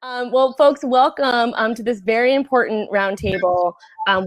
Well, folks, welcome to this very important roundtable.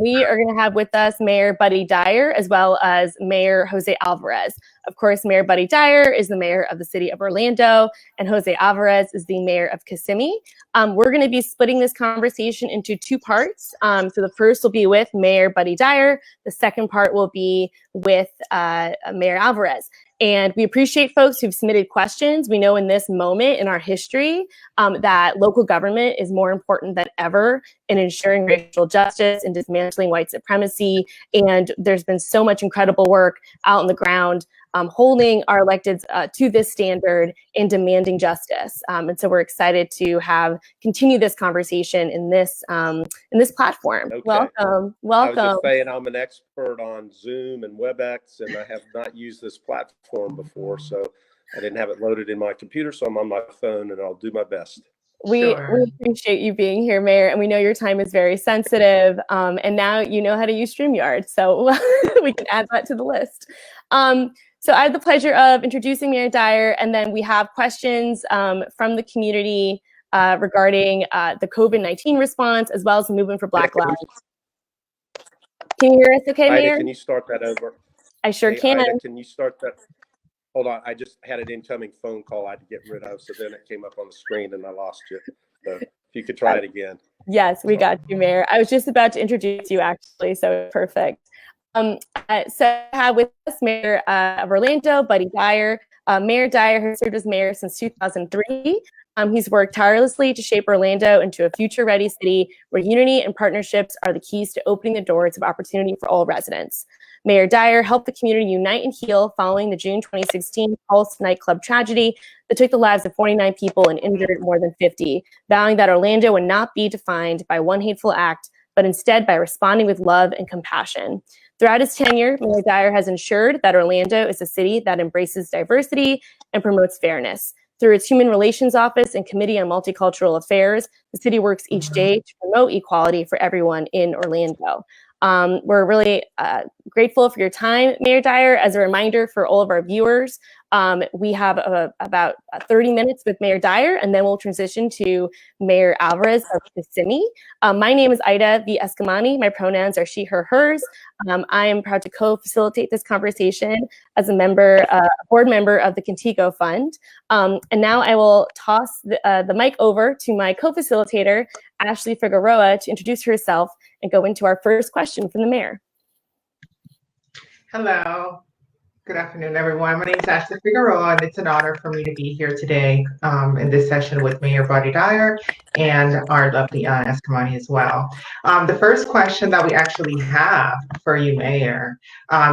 We are going to have with us Mayor Buddy Dyer as well as Mayor Jose Alvarez. Of course, Mayor Buddy Dyer is the mayor of the city of Orlando, and Jose Alvarez is the mayor of Kissimmee. We're going to be splitting this conversation into two parts. So the first will be with Mayor Buddy Dyer. The second part will be with Mayor Alvarez. And we appreciate folks who've submitted questions. We know in this moment in our history that local government is more important than ever in ensuring racial justice and dismantling white supremacy. And there's been so much incredible work out on the ground holding our electeds to this standard and demanding justice. And so we're excited to continue this conversation in this platform. Okay. Welcome. I was just saying I'm an expert on Zoom and WebEx, and I have not used this platform before, so I didn't have it loaded in my computer, so I'm on my phone, and I'll do my best. We appreciate you being here, Mayor, and we know your time is very sensitive, and now you know how to use StreamYard, so we can add that to the list. So I have the pleasure of introducing Mayor Dyer, and then we have questions from the community regarding the COVID-19 response, as well as the movement for Black Lives. Can you hear us okay, Mayor? Ida, can you start that over? I sure can. Ida, can you start that? Hold on, I just had an incoming phone call I had to get rid of, so then it came up on the screen and I lost you. So if you could try it again. Yes, we got you, Mayor. I was just about to introduce you, actually, so perfect. So I have with us Mayor of Orlando, Buddy Dyer. Mayor Dyer has served as mayor since 2003. He's worked tirelessly to shape Orlando into a future-ready city where unity and partnerships are the keys to opening the doors of opportunity for all residents. Mayor Dyer helped the community unite and heal following the June 2016 Pulse nightclub tragedy that took the lives of 49 people and injured more than 50, vowing that Orlando would not be defined by one hateful act, but instead by responding with love and compassion. Throughout his tenure, Mayor Dyer has ensured that Orlando is a city that embraces diversity and promotes fairness. Through its Human Relations Office and Committee on Multicultural Affairs, the city works each day to promote equality for everyone in Orlando. We're really grateful for your time, Mayor Dyer. As a reminder for all of our viewers, we have about 30 minutes with Mayor Dyer, and then we'll transition to Mayor Alvarez of Kissimmee. My name is Ida Eskamani. My pronouns are she, her, hers. I am proud to co-facilitate this conversation as a board member of the Contigo Fund. And now I will toss the mic over to my co-facilitator, Ashley Figueroa, to introduce herself and go into our first question from the mayor. Hello. Good afternoon, everyone. My name is Ashley Figueroa, and it's an honor for me to be here today in this session with Mayor Buddy Dyer and our lovely Ida Eskamani as well. The first question that we actually have for you, Mayor,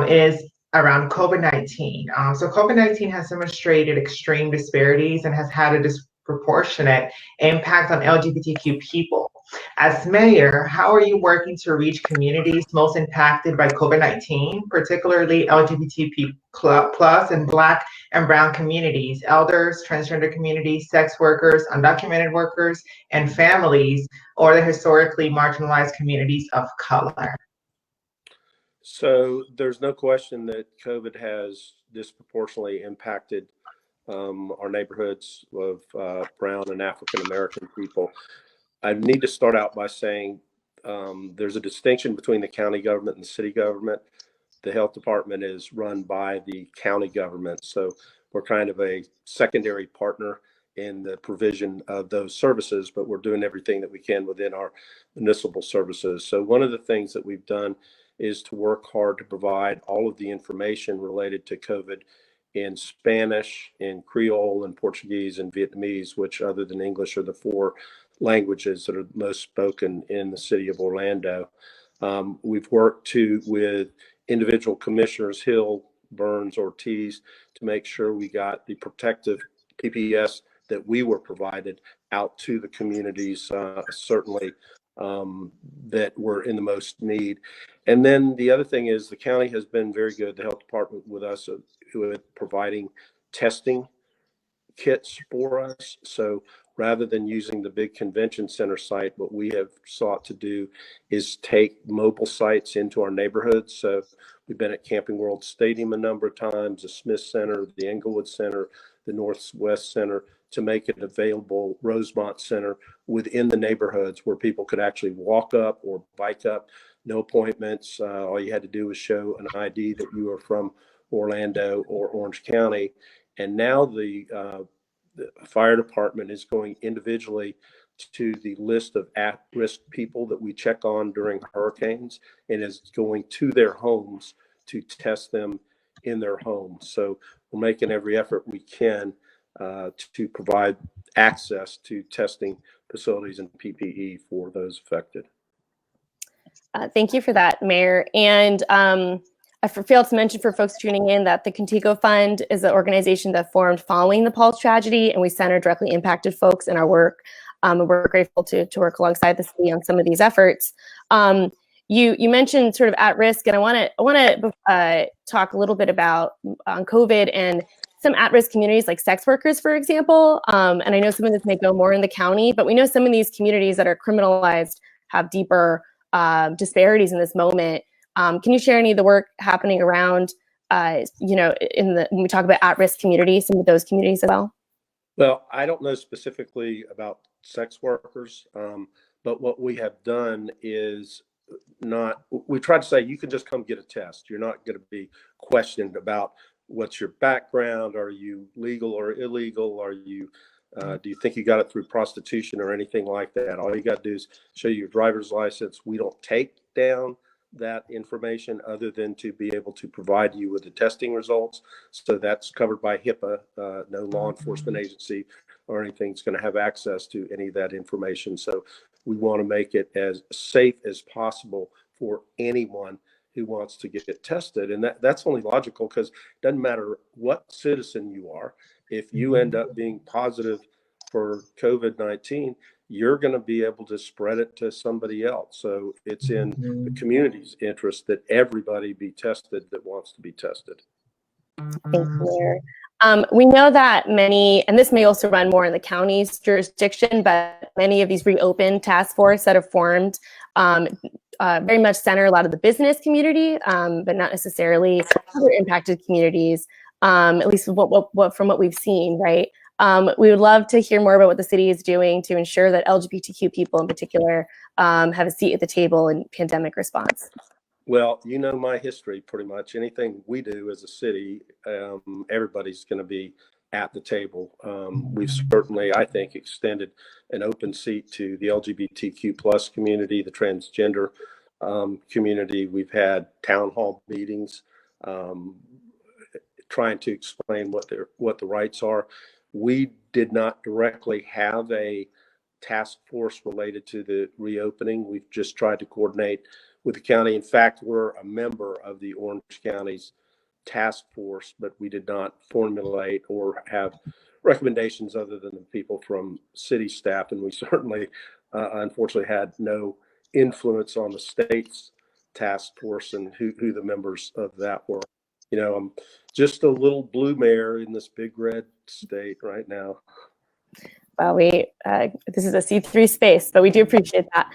is around COVID-19. So COVID-19 has demonstrated extreme disparities and has had a disproportionate impact on LGBTQ people. As mayor, how are you working to reach communities most impacted by COVID-19, particularly LGBTQ plus and Black and Brown communities, elders, transgender communities, sex workers, undocumented workers, and families, or the historically marginalized communities of color? So there's no question that COVID has disproportionately impacted our neighborhoods of Brown and African American people. I need to start out by saying there's a distinction between the county government and the city government. The health department is run by the county government, so we're kind of a secondary partner in the provision of those services, but we're doing everything that we can within our municipal services. So one of the things that we've done is to work hard to provide all of the information related to COVID in Spanish, in Creole, and Portuguese, and Vietnamese, which other than English are the four languages that are most spoken in the city of Orlando. We've worked with individual commissioners, Hill, Burns, Ortiz, to make sure we got the protective PPS that we were provided out to the communities, certainly that were in the most need. And then the other thing is the county has been very good, the health department with us, with providing testing kits for us. So rather than using the big convention center site, what we have sought to do is take mobile sites into our neighborhoods. So we've been at Camping World Stadium a number of times, the Smith Center, the Englewood Center, the Northwest Center to make it available Rosemont Center within the neighborhoods where people could actually walk up or bike up, no appointments. All you had to do was show an ID that you were from Orlando or Orange County. And now the fire department is going individually to the list of at-risk people that we check on during hurricanes and is going to their homes to test them in their homes. So we're making every effort we can to provide access to testing facilities and PPE for those affected. Thank you for that, Mayor. And I failed to mention for folks tuning in that the Contigo Fund is an organization that formed following the Pulse tragedy, and we center directly impacted folks in our work. And we're grateful to work alongside the city on some of these efforts. You mentioned sort of at risk, and I want to talk a little bit about on COVID and some at-risk communities like sex workers, for example. And I know some of this may go more in the county, but we know some of these communities that are criminalized have deeper disparities in this moment. Can you share any of the work happening around, when we talk about at-risk communities, some of those communities as well? Well, I don't know specifically about sex workers, but what we have done is we try to say you can just come get a test. You're not going to be questioned about what's your background. Are you legal or illegal? Are you do you think you got it through prostitution or anything like that? All you got to do is show your driver's license. We don't take down that information other than to be able to provide you with the testing results. So that's covered by HIPAA. No law enforcement agency or anything is going to have access to any of that information. So we want to make it as safe as possible for anyone who wants to get tested. And that's only logical because it doesn't matter what citizen you are. If you end up being positive for COVID-19, you're going to be able to spread it to somebody else. So it's in the community's interest that everybody be tested that wants to be tested. Thank you, Mayor. We know that many, and this may also run more in the county's jurisdiction, but many of these reopened task force that have formed very much center a lot of the business community, but not necessarily other impacted communities, at least from what we've seen, right? We would love to hear more about what the city is doing to ensure that LGBTQ people in particular have a seat at the table in pandemic response. Well, you know my history pretty much. Anything we do as a city, everybody's going to be at the table. We've certainly, I think, extended an open seat to the LGBTQ plus community, the transgender community. We've had town hall meetings trying to explain what the rights are. We did not directly have a task force related to the reopening. We've just tried to coordinate with the county. In fact, we're a member of the Orange County's task force, but we did not formulate or have recommendations other than the people from city staff. And we certainly, unfortunately, had no influence on the state's task force and who the members of that were. You know, I'm just a little blue mayor in this big red state right now. Well, this is a C3 space, but we do appreciate that.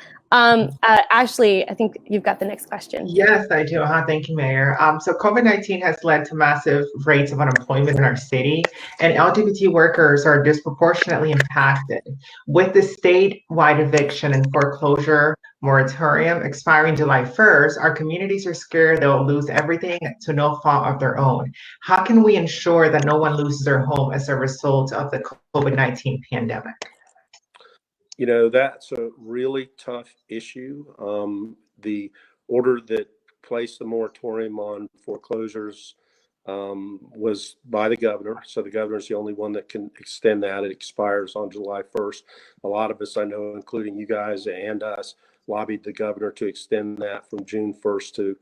Ashley, I think you've got the next question. Yes, I do. Thank you, Mayor. So COVID-19 has led to massive rates of unemployment in our city, and LGBT workers are disproportionately impacted. With the statewide eviction and foreclosure moratorium expiring July 1st, our communities are scared they'll lose everything to no fault of their own. How can we ensure that no one loses their home as a result of the COVID-19 pandemic? You know, that's a really tough issue. The order that placed the moratorium on foreclosures was by the governor. So the governor is the only one that can extend that. It expires on July 1st. A lot of us, I know, including you guys and us, lobbied the governor to extend that from June 1st to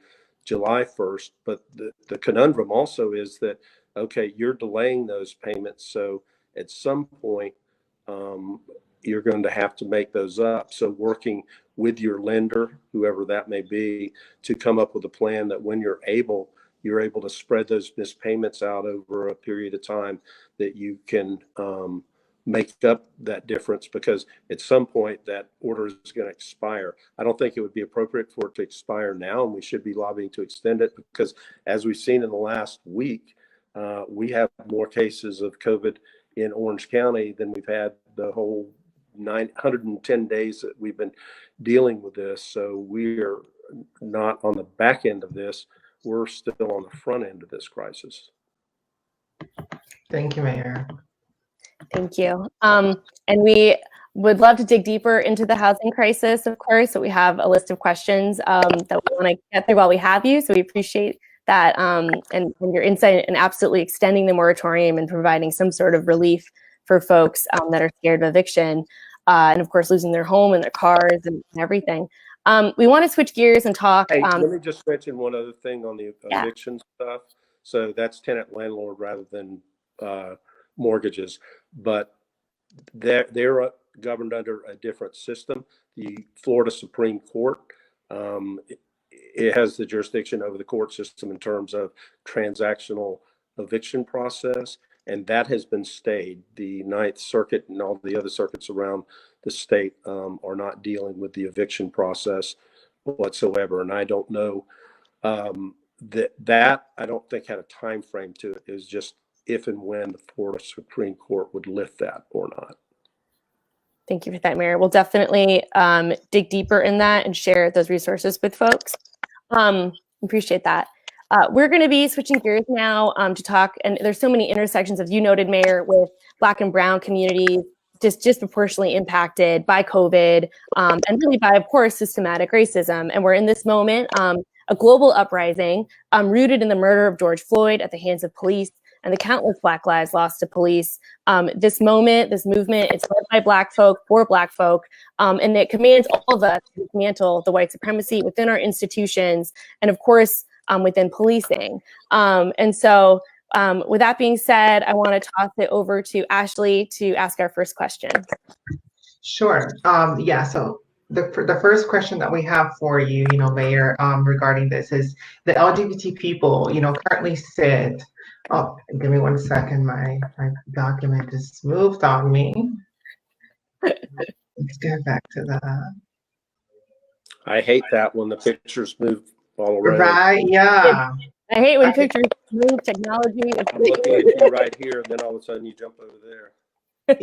July 1st. But the conundrum also is that, okay, you're delaying those payments. So at some point, you're going to have to make those up. So working with your lender, whoever that may be, to come up with a plan that when you're able to spread those missed payments out over a period of time that you can make up that difference, because at some point that order is going to expire. I don't think it would be appropriate for it to expire now, and we should be lobbying to extend it because, as we've seen in the last week, We have more cases of COVID in Orange County than we've had the whole 910 days that we've been dealing with this. So we're not on the back end of this. We're still on the front end of this crisis. Thank you, Mayor. Thank you. And we would love to dig deeper into the housing crisis, of course. So we have a list of questions that we want to get through while we have you. So we appreciate that and your insight and absolutely extending the moratorium and providing some sort of relief for folks that are scared of eviction and, of course, losing their home and their cars and everything. We want to switch gears and talk. Hey, let me just mention one other thing on the eviction stuff. So that's tenant landlord rather than mortgages, but they're governed under a different system. The Florida Supreme Court, it has the jurisdiction over the court system in terms of transactional eviction process, and that has been stayed. The Ninth Circuit and all the other circuits around the state are not dealing with the eviction process whatsoever. And I don't know that I don't think had a time frame to it. It was just if and when the Florida Supreme Court would lift that or not. Thank you for that, Mayor. We'll definitely dig deeper in that and share those resources with folks. Appreciate that. We're going to be switching gears now to talk, and there's so many intersections, as you noted, Mayor, with Black and Brown communities just disproportionately impacted by COVID and really by, of course, systematic racism. And we're in this moment, a global uprising rooted in the murder of George Floyd at the hands of police and the countless Black lives lost to police. This movement, it's led by Black folk, for Black folk, and it commands all of us to dismantle the white supremacy within our institutions and, of course, within policing. And so with that being said, I want to toss it over to Ashley to ask our first question. Sure. So the first question that we have for you, Mayor, regarding this is the LGBT people, currently sit. Oh, give me 1 second. My document just moved on me. Let's get back to that. I hate that when the pictures move all around. Right, yeah. I hate when pictures move, technology. I'm looking at you right here, and then all of a sudden you jump over there.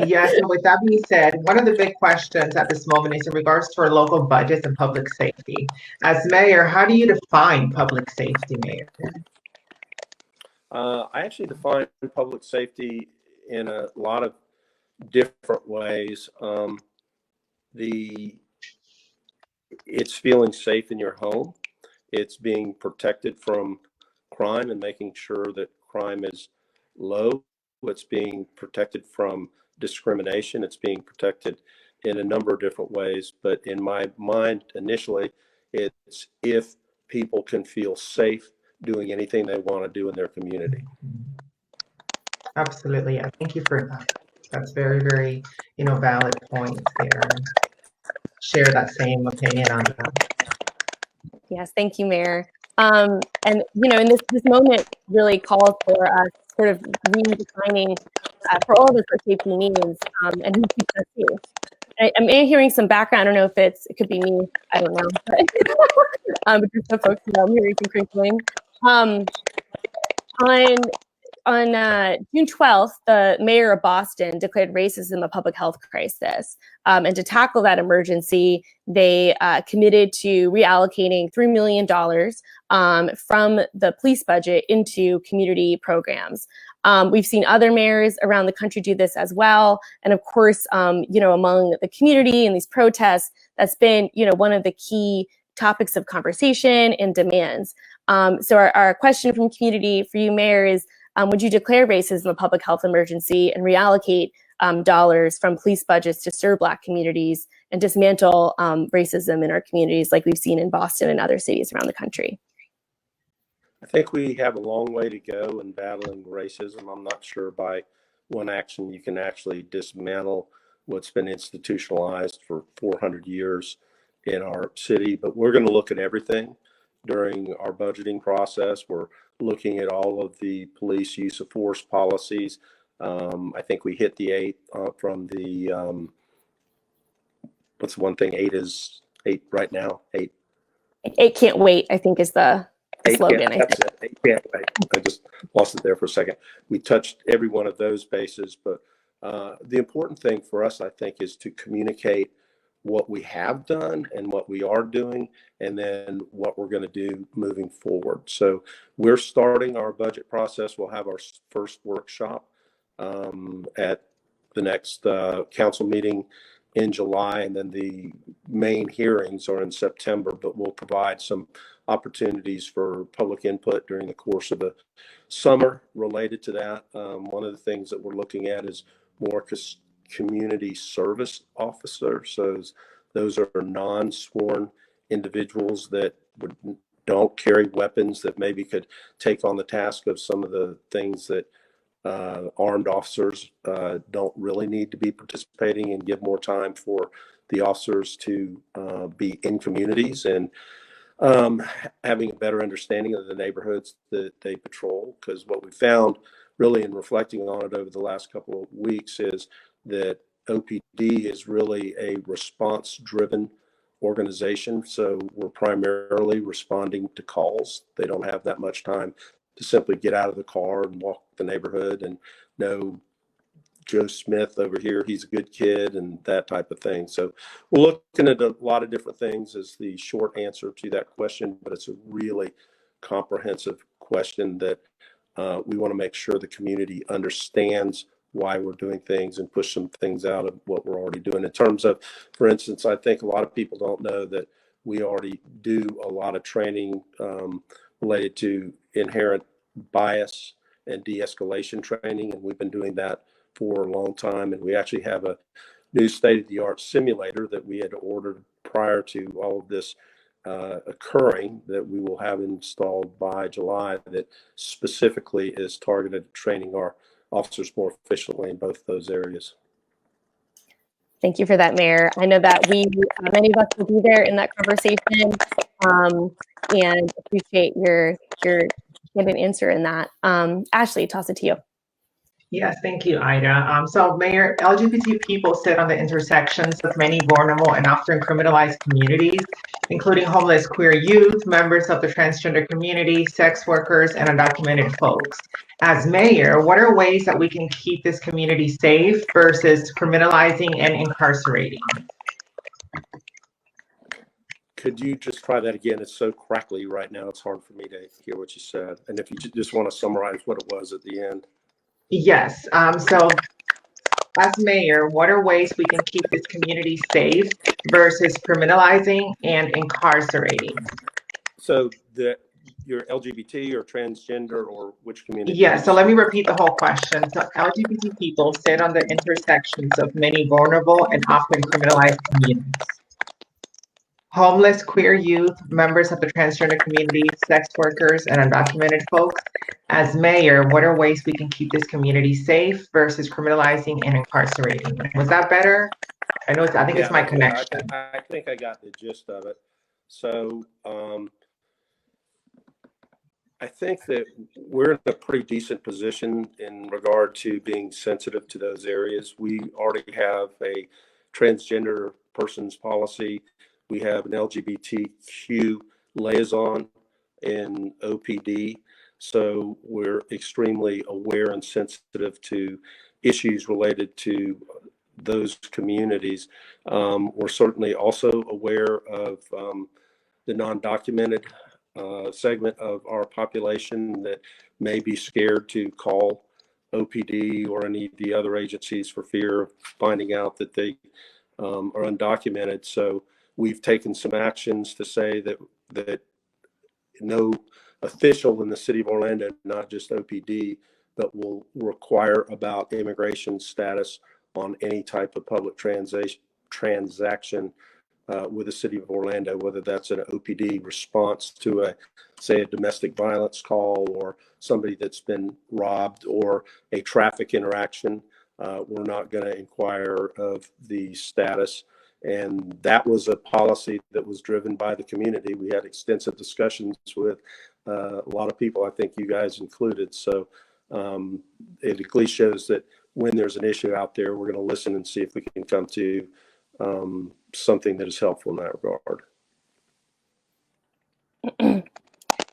Yes, so with that being said, one of the big questions at this moment is in regards to our local budgets and public safety. As mayor, how do you define public safety, Mayor? I actually define public safety in a lot of different ways. It's feeling safe in your home. It's being protected from crime and making sure that crime is low. It's being protected from discrimination. It's being protected in a number of different ways. But in my mind, initially, it's if people can feel safe doing anything they want to do in their community. Absolutely. Yeah. Thank you for that. That's very, very, valid point there. Share that same opinion on that. Yes, thank you, Mayor. And in this moment really calls for us sort of redefining for all of us what safety means and who keeps us safe. I'm hearing some background. I don't know if it could be me. I don't know. But just so folks know, I'm hearing some crinkling. On June 12th, the mayor of Boston declared racism a public health crisis. And to tackle that emergency, they committed to reallocating $3 million from the police budget into community programs. We've seen other mayors around the country do this as well. And of course, among the community and these protests, that's been, one of the key topics of conversation and demands. So our question from community for you, Mayor, is would you declare racism a public health emergency and reallocate dollars from police budgets to serve Black communities and dismantle racism in our communities like we've seen in Boston and other cities around the country? I think we have a long way to go in battling racism. I'm not sure by one action you can actually dismantle what's been institutionalized for 400 years in our city, but we're going to look at everything during our budgeting process. We're looking at all of the police use of force policies. I think we hit the 8 from the, what's one thing, 8 is 8 right now, 8. 8 can't wait, I think is the the slogan, I think. That's it. I just lost it there for a second. We touched every one of those bases, but the important thing for us, I think, is to communicate what we have done and what we are doing, and then what we're going to do moving forward. So we're starting our budget process. We'll have our first workshop at the next council meeting in July, and then the main hearings are in September, but we'll provide some opportunities for public input during the course of the summer related to that. One of the things that we're looking at is more community service officers. So those are non-sworn individuals that don't carry weapons, that maybe could take on the task of some of the things that armed officers don't really need to be participating, and give more time for the officers to be in communities and having a better understanding of the neighborhoods that they patrol. Because what we found really in reflecting on it over the last couple of weeks is that OPD is really a response-driven organization. So we're primarily responding to calls. They don't have that much time to simply get out of the car and walk the neighborhood and know Joe Smith over here, he's a good kid, and that type of thing. So we're looking at a lot of different things as the short answer to that question, but it's a really comprehensive question that we want to make sure the community understands why we're doing things, and push some things out of what we're already doing. In terms of, for instance, I think a lot of people don't know that we already do a lot of training related to inherent bias and de-escalation training, and we've been doing that for a long time. And we actually have a new state-of-the-art simulator that we had ordered prior to all of this occurring, that we will have installed by July, that specifically is targeted at training our officers more efficiently in both those areas. Thank you for that, Mayor. I know that many of us will be there in that conversation, and appreciate your candid answer in that. Ashley, toss it to you. Yes, thank you, Ida. So, Mayor, LGBT people sit on the intersections of many vulnerable and often criminalized communities, including homeless queer youth, members of the transgender community, sex workers, and undocumented folks. As mayor, what are ways that we can keep this community safe versus criminalizing and incarcerating? Could you just try that again? It's so crackly right now. It's hard for me to hear what you said. And if you just want to summarize what it was at the end. Yes. So as mayor, what are ways we can keep this community safe versus criminalizing and incarcerating? So you're LGBT or transgender, or which community? Yeah, so let me repeat the whole question. So LGBT people sit on the intersections of many vulnerable and often criminalized communities. Homeless, queer youth, members of the transgender community, sex workers, and undocumented folks. As mayor, what are ways we can keep this community safe versus criminalizing and incarcerating? Was that better? I think it's my connection. I think I got the gist of it. So I think that we're in a pretty decent position in regard to being sensitive to those areas. We already have a transgender persons policy. We have an LGBTQ liaison in OPD. So we're extremely aware and sensitive to issues related to those communities. We're certainly also aware of the non-documented segment of our population that may be scared to call OPD or any of the other agencies for fear of finding out that they are undocumented. So we've taken some actions to say that no official in the city of Orlando, not just OPD, but will require about immigration status on any type of public transaction with the city of Orlando, whether that's an OPD response to say a domestic violence call, or somebody that's been robbed, or a traffic interaction. We're not going to inquire of the status. And that was a policy that was driven by the community. We had extensive discussions with a lot of people, I think you guys included. So it at least shows that when there's an issue out there, we're going to listen and see if we can come to something that is helpful in that regard.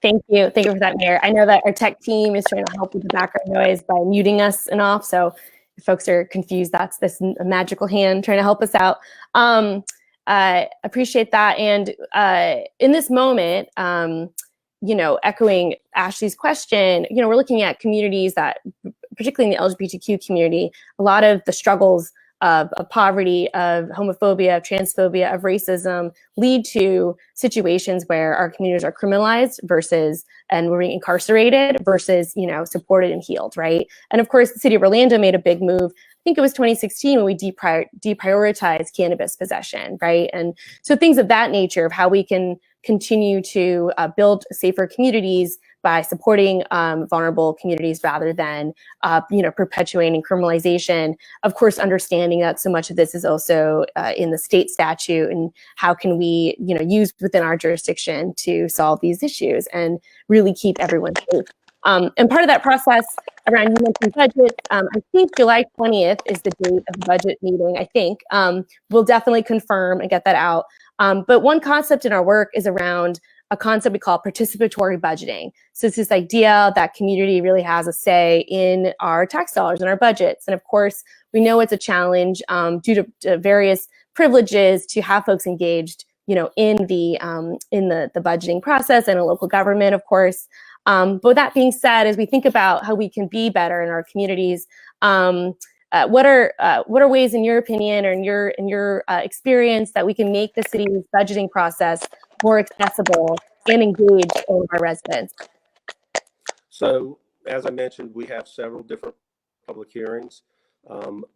Thank you. Thank you for that, Mayor. I know that our tech team is trying to help with the background noise by muting us and off. So if folks are confused, that's this magical hand trying to help us out. Appreciate that. And in this moment, echoing Ashley's question, we're looking at communities that, particularly in the LGBTQ community, a lot of the struggles of poverty, of homophobia, of transphobia, of racism lead to situations where our communities are criminalized and we're being incarcerated versus, supported and healed, right? And of course, the city of Orlando made a big move. I think it was 2016 when we deprioritized cannabis possession, right? And so things of that nature, of how we can continue to build safer communities by supporting vulnerable communities rather than, perpetuating criminalization. Of course, understanding that so much of this is also in the state statute, and how can we, use within our jurisdiction to solve these issues and really keep everyone safe. And part of that process around, you mentioned budget, I think July 20th is the date of the budget meeting, I think. We'll definitely confirm and get that out. But one concept in our work is around a concept we call participatory budgeting. So it's this idea that community really has a say in our tax dollars and our budgets. And of course, we know it's a challenge due to various privileges to have folks engaged, in the budgeting process and a local government, of course. But with that being said, as we think about how we can be better in our communities, what are ways, in your opinion or in your experience, that we can make the city's budgeting process more accessible and engage all of our residents? So, as I mentioned, we have several different public hearings,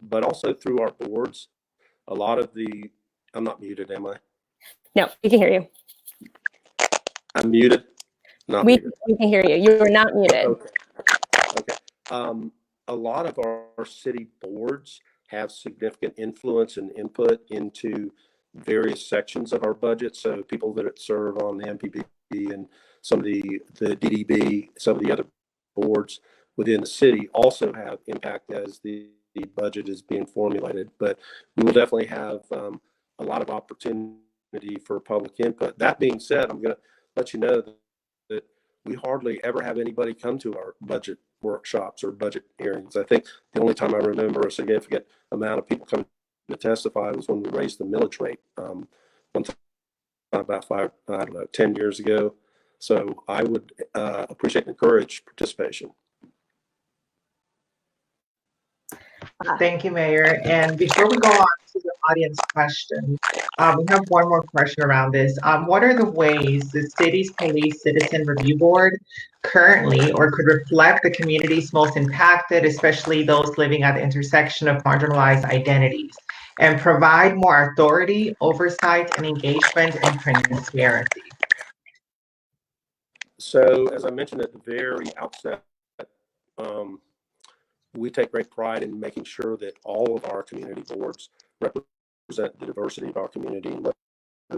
but also through our boards. A lot of I'm not muted, am I? No, we can hear you. I'm muted. We can hear you. You are not muted. Okay. A lot of our city boards have significant influence and input into various sections of our budget. So people that serve on the MPP and some of the DDB, some of the other boards within the city also have impact as the budget is being formulated. But we will definitely have a lot of opportunity for public input. That being said, I'm going to let you know that we hardly ever have anybody come to our budget workshops or budget hearings. I think the only time I remember a significant amount of people coming to testify was when we raised the millage rate one time about 10 years ago. So I would appreciate and encourage participation. Thank you, Mayor. And before we go on to the audience questions, we have one more question around this. What are the ways the city's police citizen review board currently or could reflect the communities most impacted, especially those living at the intersection of marginalized identities, and provide more authority, oversight, and engagement and transparency? So, as I mentioned at the very outset, we take great pride in making sure that all of our community boards represent the diversity of our community, whether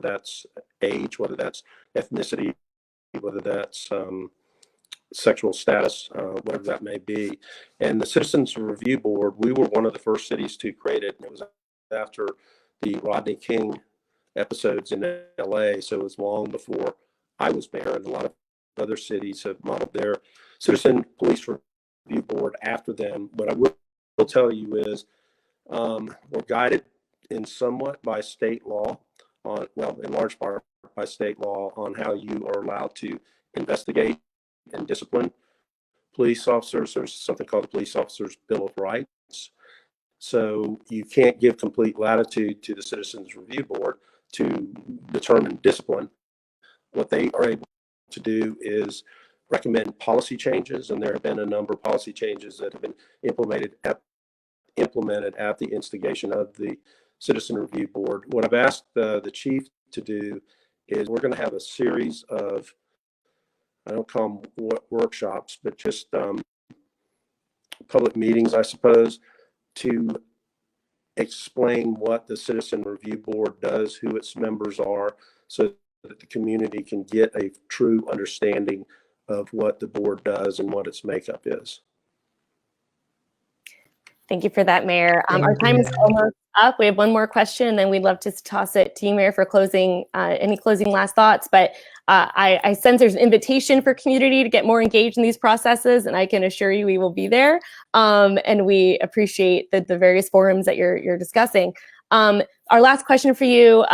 that's age, whether that's ethnicity, whether that's sexual status, whatever that may be. And the Citizens Review Board, we were one of the first cities to create it. And it was after the Rodney King episodes in LA. So it was long before I was mayor, and a lot of other cities have modeled their citizen police review board after them. What I will tell you is we're guided in somewhat by state law in large part by state law on how you are allowed to investigate and discipline police officers. There's something called the Police Officers Bill of Rights. So you can't give complete latitude to the Citizens Review Board to determine discipline. What they are able to do is recommend policy changes, and there have been a number of policy changes that have been implemented at the instigation of the Citizen Review Board. What I've asked the chief to do is we're going to have a series of, I don't call them workshops, but just public meetings, I suppose, to explain what the Citizen Review Board does, who its members are, so that the community can get a true understanding of what the board does and what its makeup is. Thank you for that, Mayor. Thank Our time is you. almost up. We have one more question, and then we'd love to toss it to you, Mayor, for closing, any closing last thoughts. But I sense there's an invitation for community to get more engaged in these processes, and I can assure you we will be there. And we appreciate the various forums that you're discussing. Our last question for you,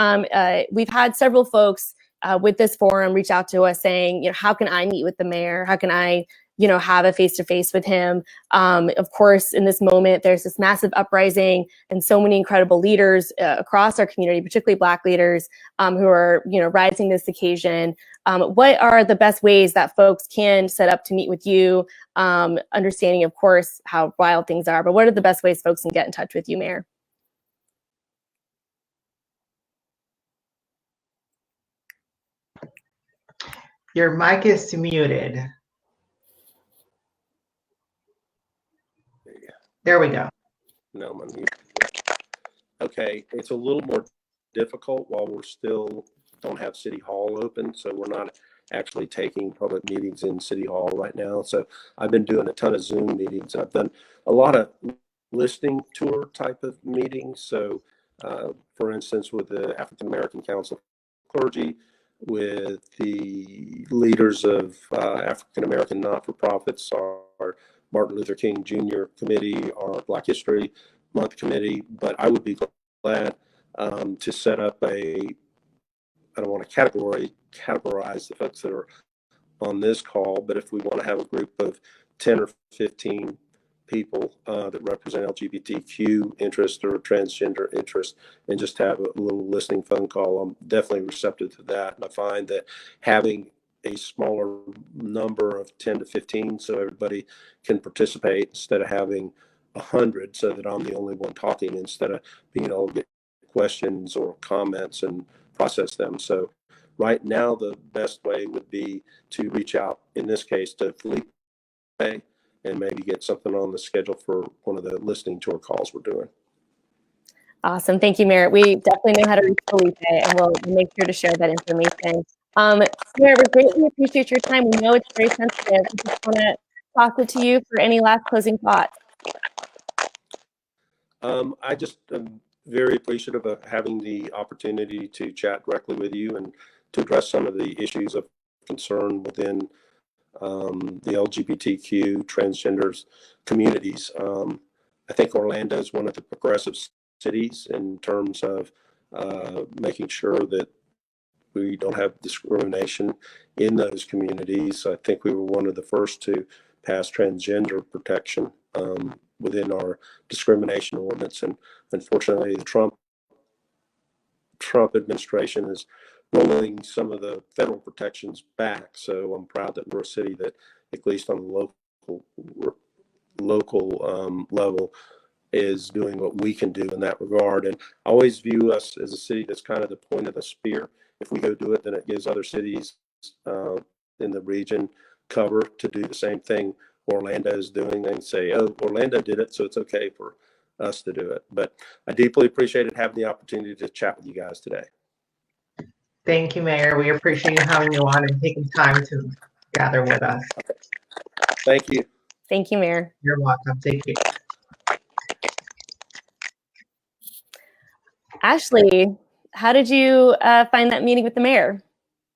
we've had several folks with this forum reach out to us saying, how can I meet with the mayor? How can I have a face-to-face with him? Of course, in this moment, there's this massive uprising and so many incredible leaders across our community, particularly Black leaders who are, rising this occasion. What are the best ways that folks can set up to meet with you? Understanding, of course, how wild things are, but what are the best ways folks can get in touch with you, Mayor? Your mic is muted. There we go. No, my mute. Okay, it's a little more difficult while we're still don't have City Hall open, so we're not actually taking public meetings in City Hall right now. So I've been doing a ton of Zoom meetings. I've done a lot of listening tour type of meetings. So, for instance, with the African American Council of Clergy, with the leaders of African American not-for-profits, our Martin Luther King Jr. Committee, our Black History Month Committee. But I would be glad to set up I don't want to categorize the folks that are on this call, but if we want to have a group of 10 or 15 people that represent LGBTQ interest or transgender interest and just have a little listening phone call, I'm definitely receptive to that. And I find that having a smaller number of 10 to 15 so everybody can participate instead of having 100 so that I'm the only one talking, instead of being able to get questions or comments and process them. So right now, the best way would be to reach out, in this case, to Felipe, and maybe get something on the schedule for one of the listening tour calls we're doing. Awesome. Thank you, Mayor. We definitely know how to reach Felipe, and we'll make sure to share that information. Mayor, we greatly appreciate your time. We know it's very sensitive. I just want to toss it to you for any last closing thoughts. I just am very appreciative of having the opportunity to chat directly with you and to address some of the issues of concern within the LGBTQ transgenders communities. I think Orlando is one of the progressive cities in terms of making sure that we don't have discrimination in those communities. I think we were one of the first to pass transgender protection within our discrimination ordinance, and unfortunately the Trump administration is rolling some of the federal protections back. So I'm proud that we're a city that, at least on the local level, is doing what we can do in that regard. And I always view us as a city that's kind of the point of the spear. If we go do it, then it gives other cities in the region cover to do the same thing Orlando is doing. They say, oh, Orlando did it, so it's okay for us to do it. But I deeply appreciated having the opportunity to chat with you guys today. Thank you, Mayor. We appreciate having you on and taking time to gather with us. Thank you. Thank you, Mayor. You're welcome. Thank you. Ashley, how did you find that meeting with the mayor?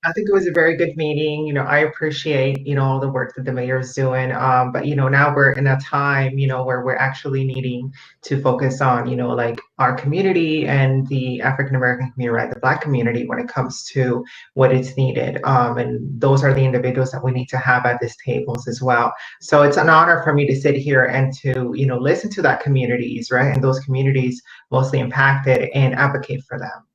I think it was a very good meeting. I appreciate, all the work that the mayor is doing. But, now we're in a time, where we're actually needing to focus on, like our community and the African-American community, right? The Black community when it comes to what is needed. And those are the individuals that we need to have at these tables as well. So it's an honor for me to sit here and to, listen to that communities, right? And those communities mostly impacted and advocate for them.